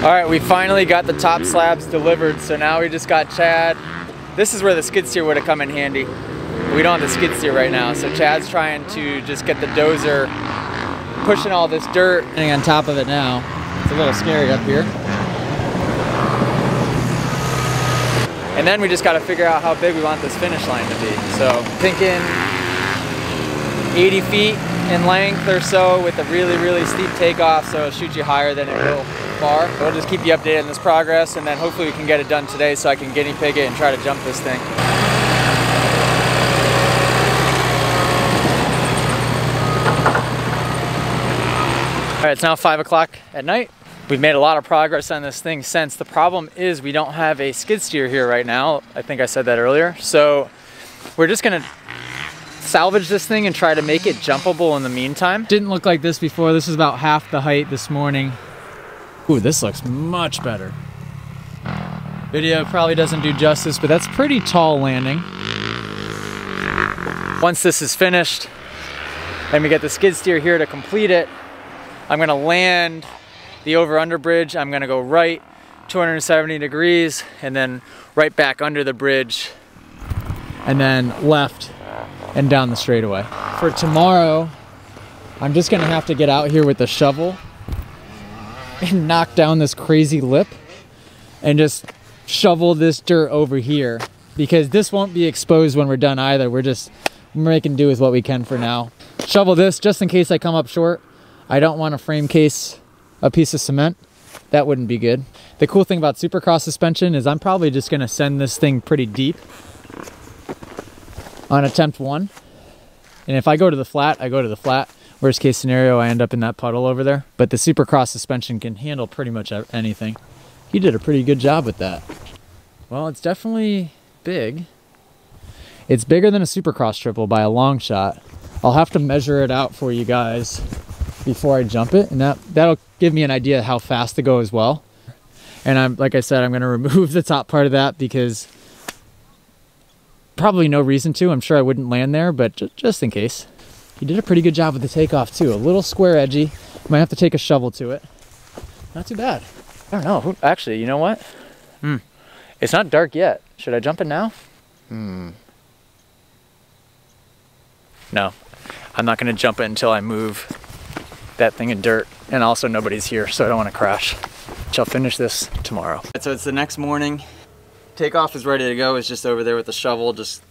All right, we finally got the top slabs delivered, so now we just got Chad. This is where the skid steer would have come in handy. We don't have the skid steer right now, so Chad's trying to just get the dozer pushing all this dirt. Getting on top of it now. It's a little scary up here. And then we just got to figure out how big we want this finish line to be. So thinking 80 feet in length or so with a really, really steep takeoff, so it'll shoot you higher than it will far. We'll just keep you updated on this progress, and then hopefully we can get it done today so I can guinea pig it and try to jump this thing. All right, it's now 5 o'clock at night. We've made a lot of progress on this thing since. The problem is we don't have a skid steer here right now. I think I said that earlier. So we're just gonna salvage this thing and try to make it jumpable in the meantime. Didn't look like this before. This is about half the height this morning. Ooh, this looks much better. Video probably doesn't do justice, but that's pretty tall landing. Once this is finished and we get the skid steer here to complete it, I'm gonna land the over-under bridge. I'm gonna go right 270 degrees and then right back under the bridge and then left and down the straightaway. For tomorrow, I'm just gonna have to get out here with the shovel and knock down this crazy lip and just shovel this dirt over here, because this won't be exposed when we're done either. We're making do with what we can for now. Shovel this just in case I come up short. I don't want to frame case a piece of cement. That wouldn't be good. The cool thing about Supercross suspension is I'm probably just gonna send this thing pretty deep on attempt 1. And if I go to the flat, I go to the flat. Worst case scenario, I end up in that puddle over there. But the Supercross suspension can handle pretty much anything. He did a pretty good job with that. Well, it's definitely big. It's bigger than a Supercross triple by a long shot. I'll have to measure it out for you guys before I jump it, and that'll give me an idea of how fast to go as well. And like I said, I'm gonna remove the top part of that because probably no reason to. I'm sure I wouldn't land there, but just in case. He did a pretty good job with the takeoff too. A little square edgy. Might have to take a shovel to it. Not too bad. I don't know. Actually, you know what? It's not dark yet. Should I jump it now? No. I'm not gonna jump it until I move that thing in dirt. And also nobody's here, so I don't want to crash. I'll finish this tomorrow. So it's the next morning. Takeoff is ready to go. It's just over there with the shovel, just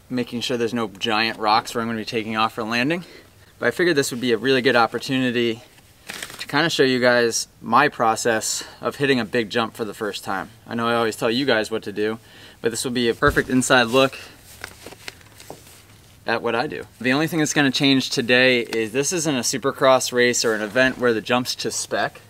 making sure there's no giant rocks where I'm going to be taking off for landing. But I figured this would be a really good opportunity to kind of show you guys my process of hitting a big jump for the first time. I know I always tell you guys what to do, but this will be a perfect inside look at what I do. The only thing that's going to change today is this isn't a Supercross race or an event where the jump's to spec.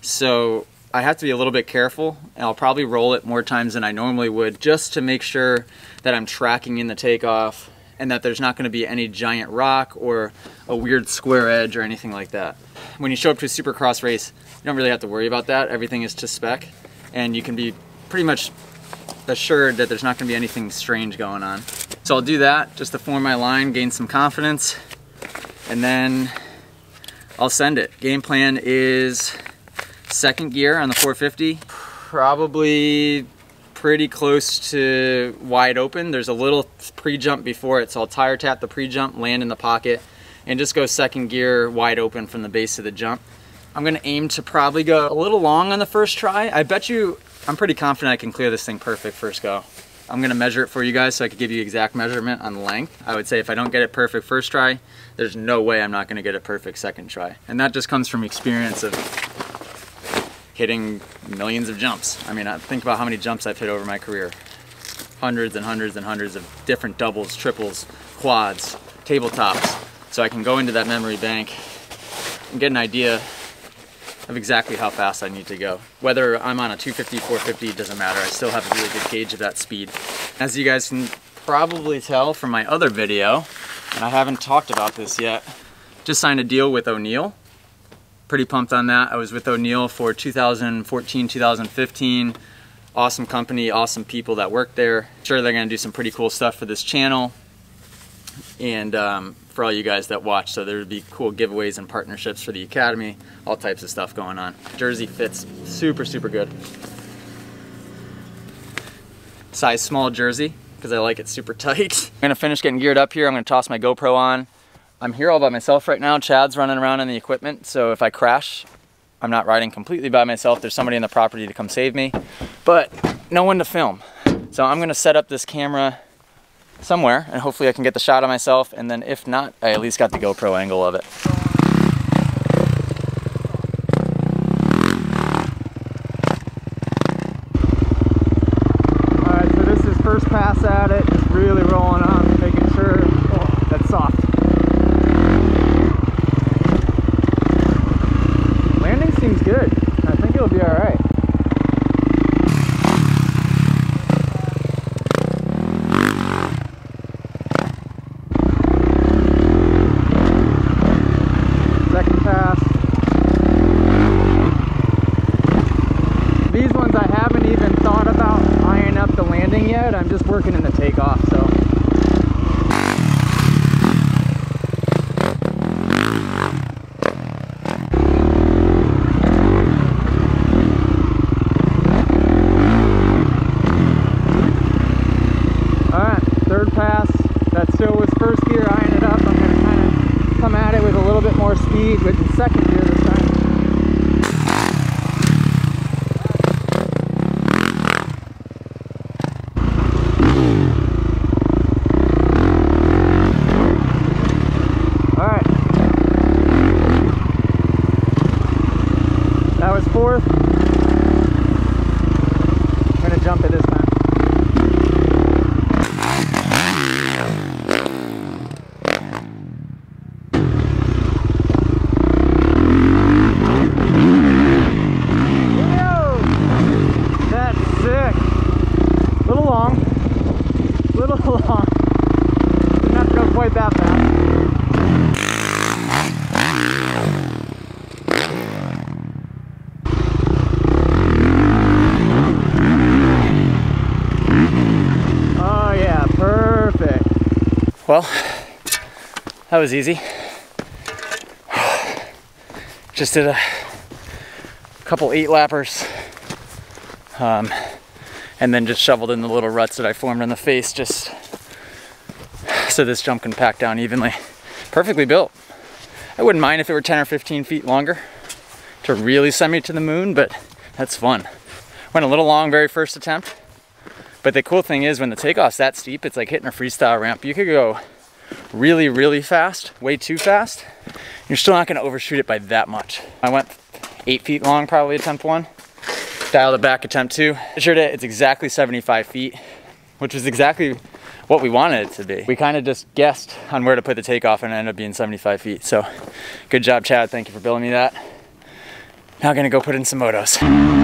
So I have to be a little bit careful, and I'll probably roll it more times than I normally would just to make sure that I'm tracking in the takeoff and that there's not going to be any giant rock or a weird square edge or anything like that. When you show up to a Supercross race, you don't really have to worry about that. Everything is to spec, and you can be pretty much assured that there's not going to be anything strange going on. So I'll do that just to form my line, gain some confidence, and then I'll send it. Game plan is second gear on the 450, probably pretty close to wide open. There's a little pre-jump before it, so I'll tire tap the pre-jump, land in the pocket, and just go second gear wide open from the base of the jump. I'm gonna aim to probably go a little long on the first try. I bet you, I'm pretty confident I can clear this thing perfect first go. I'm gonna measure it for you guys so I can give you exact measurement on length. I would say if I don't get it perfect first try, there's no way I'm not gonna get it perfect second try. And that just comes from experience of hitting millions of jumps. I mean, think about how many jumps I've hit over my career. Hundreds and hundreds and hundreds of different doubles, triples, quads, tabletops. So I can go into that memory bank and get an idea of exactly how fast I need to go. Whether I'm on a 250, 450, it doesn't matter. I still have a really good gauge of that speed. As you guys can probably tell from my other video, and I haven't talked about this yet, just signed a deal with O'Neill. Pretty pumped on that. I was with O'Neill for 2014, 2015. Awesome company, awesome people that work there. Sure, they're gonna do some pretty cool stuff for this channel. And for all you guys that watch. So there would be cool giveaways and partnerships for the Academy, all types of stuff going on. Jersey fits super, super good. Size small jersey, because I like it super tight. I'm gonna finish getting geared up here. I'm gonna toss my GoPro on. I'm here all by myself right now. Chad's running around in the equipment, so if I crash, I'm not riding completely by myself. There's somebody in the property to come save me, but no one to film. So I'm gonna set up this camera somewhere, and hopefully I can get the shot of myself, and then if not, I at least got the GoPro angle of it. Alright, so this is first pass at it, just really rolling on, making sure, oh, that's soft. Landing seems good. I think it'll be alright. These ones I haven't even thought about eyeing up the landing yet. I'm just working in the takeoff, so. Alright, third pass. That still was first gear, eyeing it up. I'm gonna kind of come at it with a little bit more speed with the second gear this time. That was fourth. I'm gonna jump it this time. Yo! That's sick. Little long. Little long. Didn't have to go quite that fast. Well, that was easy. Just did a couple 8-lappers, and then just shoveled in the little ruts that I formed in the face just so this jump can pack down evenly. Perfectly built. I wouldn't mind if it were 10 or 15 feet longer to really send me to the moon, but that's fun. Went a little long very first attempt. But the cool thing is when the takeoff's that steep, it's like hitting a freestyle ramp. You could go really, really fast, way too fast. You're still not gonna overshoot it by that much. I went 8 feet long, probably attempt 1. Dialed it back, attempt 2. Measured it, it's exactly 75 feet, which is exactly what we wanted it to be. We kind of just guessed on where to put the takeoff and it ended up being 75 feet. So good job, Chad, thank you for building me that. Now I'm gonna go put in some motos.